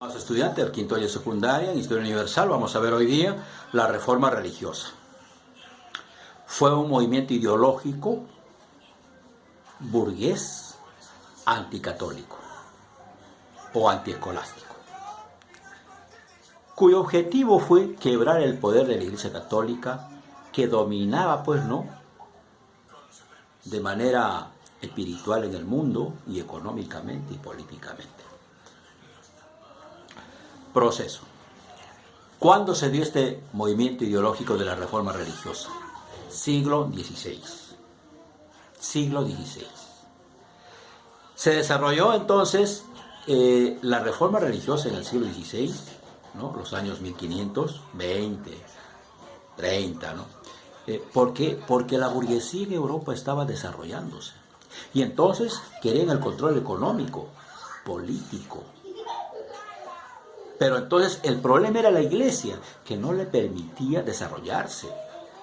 Estudiantes del quinto año de secundaria en Historia Universal, vamos a ver hoy día la reforma religiosa. Fue un movimiento ideológico burgués anticatólico o antiescolástico, cuyo objetivo fue quebrar el poder de la Iglesia Católica, que dominaba, de manera espiritual en el mundo y económicamente y políticamente. Proceso. ¿Cuándo se dio este movimiento ideológico de la reforma religiosa? Siglo XVI. Siglo XVI. Se desarrolló entonces la reforma religiosa en el siglo XVI, ¿no? Los años 1520, 30, ¿no? ¿Por qué? Porque la burguesía en Europa estaba desarrollándose. Y entonces querían el control económico, político. Pero entonces el problema era la Iglesia, que no le permitía desarrollarse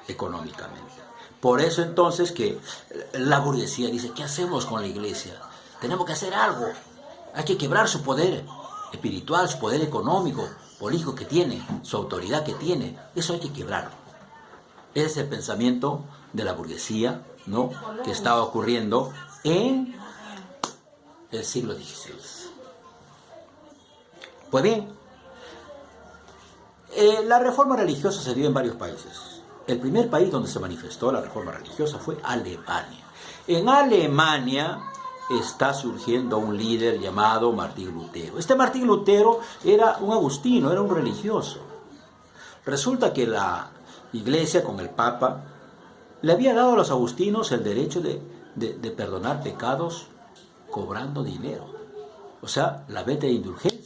económicamente. Por eso entonces que la burguesía dice, ¿qué hacemos con la Iglesia? Tenemos que hacer algo. Hay que quebrar su poder espiritual, su poder económico, político que tiene, su autoridad que tiene. Eso hay que quebrarlo. Ese es el pensamiento de la burguesía, ¿no?, que estaba ocurriendo en el siglo XVI. Pues bien, la reforma religiosa se dio en varios países. El primer país donde se manifestó la reforma religiosa fue Alemania. En Alemania está surgiendo un líder llamado Martín Lutero. Este Martín Lutero era un agustino, era un religioso. Resulta que la Iglesia con el Papa le había dado a los agustinos el derecho de perdonar pecados cobrando dinero. O sea, la venta de indulgencias.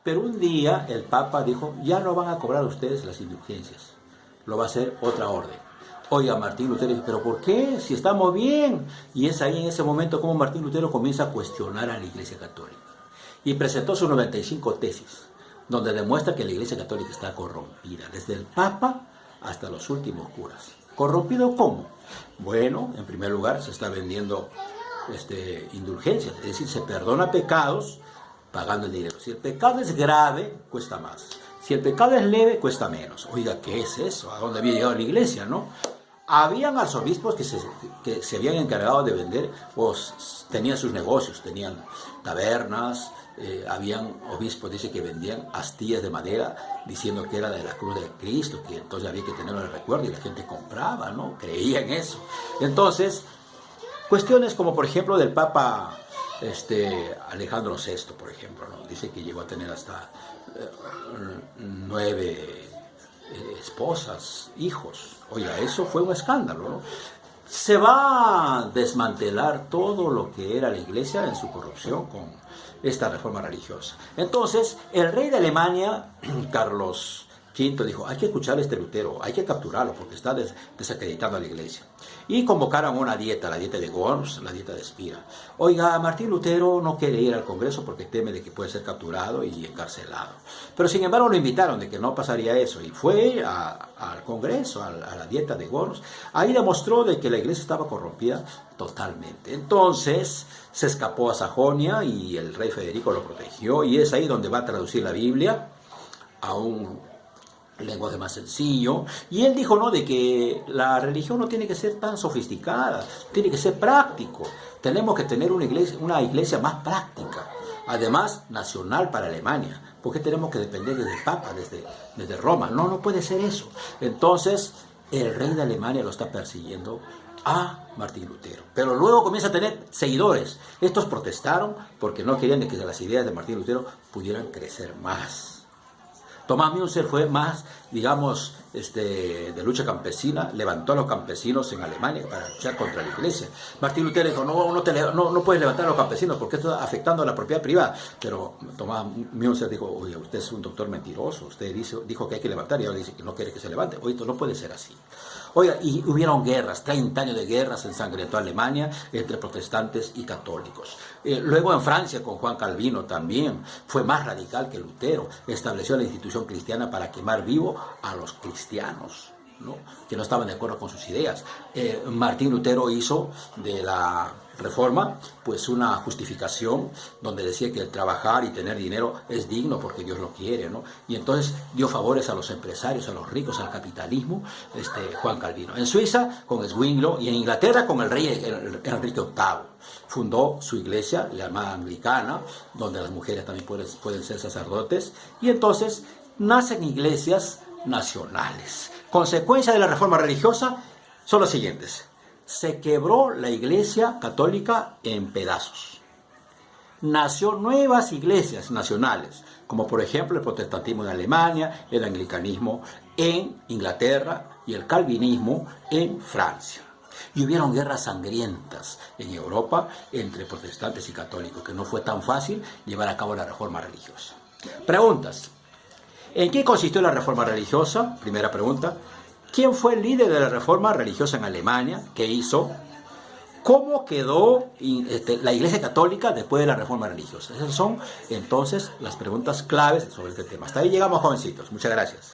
Pero un día el Papa dijo, ya no van a cobrar ustedes las indulgencias, lo va a hacer otra orden. Oiga, Martín Lutero dice, ¿pero por qué? Si estamos bien. Y es ahí en ese momento como Martín Lutero comienza a cuestionar a la Iglesia Católica. Y presentó sus 95 tesis, donde demuestra que la Iglesia Católica está corrompida, desde el Papa hasta los últimos curas. ¿Corrompido cómo? Bueno, en primer lugar se está vendiendo indulgencias, es decir, se perdona pecados pagando el dinero. Si el pecado es grave, cuesta más. Si el pecado es leve, cuesta menos. Oiga, ¿qué es eso? ¿A dónde había llegado la Iglesia, no? Habían arzobispos que se habían encargado de vender, pues tenían sus negocios, tenían tabernas, habían obispos, dice, que vendían astillas de madera, diciendo que era de la cruz de Cristo, que entonces había que tenerlo en el recuerdo, y la gente compraba, ¿no? Creía en eso. Entonces, cuestiones como, por ejemplo, del Papa Alejandro VI, por ejemplo, ¿no? Dice que llegó a tener hasta 9 esposas, hijos. Oiga, eso fue un escándalo, ¿no? Se va a desmantelar todo lo que era la Iglesia en su corrupción con esta reforma religiosa. Entonces, el rey de Alemania, Carlos V, dijo, hay que escuchar a este Lutero, hay que capturarlo porque está desacreditando a la Iglesia. Y convocaron una dieta, la dieta de Worms, la dieta de Spira. Oiga, Martín Lutero no quiere ir al Congreso porque teme de que puede ser capturado y encarcelado. Pero sin embargo lo invitaron de que no pasaría eso y fue al Congreso, a la dieta de Worms. Ahí demostró de que la Iglesia estaba corrompida totalmente. Entonces se escapó a Sajonia y el rey Federico lo protegió, y es ahí donde va a traducir la Biblia a un lenguaje más sencillo, y él dijo, ¿no?, de que la religión no tiene que ser tan sofisticada, tiene que ser práctico, tenemos que tener una iglesia más práctica, además nacional para Alemania, porque tenemos que depender desde el Papa, desde Roma. No puede ser eso. Entonces el rey de Alemania lo está persiguiendo a Martín Lutero, pero luego comienza a tener seguidores. Estos protestaron porque no querían que las ideas de Martín Lutero pudieran crecer más. Tomás Müntzer fue más, digamos, de lucha campesina, levantó a los campesinos en Alemania para luchar contra la Iglesia. Martín Lutero dijo, no puedes levantar a los campesinos porque esto está afectando a la propiedad privada. Pero Tomás Müntzer dijo, oye, usted es un doctor mentiroso, usted dijo que hay que levantar y ahora dice que no quiere que se levante. Oye, esto no puede ser así. Oiga, y hubieron guerras, 30 años de guerras ensangrentó Alemania entre protestantes y católicos. Luego en Francia con Juan Calvino también fue más radical que Lutero, estableció la institución cristiana para quemar vivo a los cristianos, ¿no?, que no estaban de acuerdo con sus ideas. Martín Lutero hizo de la Reforma, pues una justificación donde decía que el trabajar y tener dinero es digno porque Dios lo quiere, ¿no? Y entonces dio favores a los empresarios, a los ricos, al capitalismo, Juan Calvino. En Suiza con Zwinglio y en Inglaterra con el rey Enrique VIII. Fundó su iglesia, la llamada anglicana, donde las mujeres también pueden ser sacerdotes, y entonces nacen iglesias nacionales. Consecuencia de la reforma religiosa son los siguientes. Se quebró la iglesia católica en pedazos. Nació nuevas iglesias nacionales, como por ejemplo el protestantismo en Alemania, el anglicanismo en Inglaterra y el calvinismo en Francia. Y hubieron guerras sangrientas en Europa entre protestantes y católicos, que no fue tan fácil llevar a cabo la reforma religiosa. Preguntas. ¿En qué consistió la reforma religiosa? Primera pregunta. ¿Quién fue el líder de la reforma religiosa en Alemania? ¿Qué hizo? ¿Cómo quedó la Iglesia Católica después de la reforma religiosa? Esas son entonces las preguntas claves sobre este tema. Hasta ahí llegamos, jovencitos. Muchas gracias.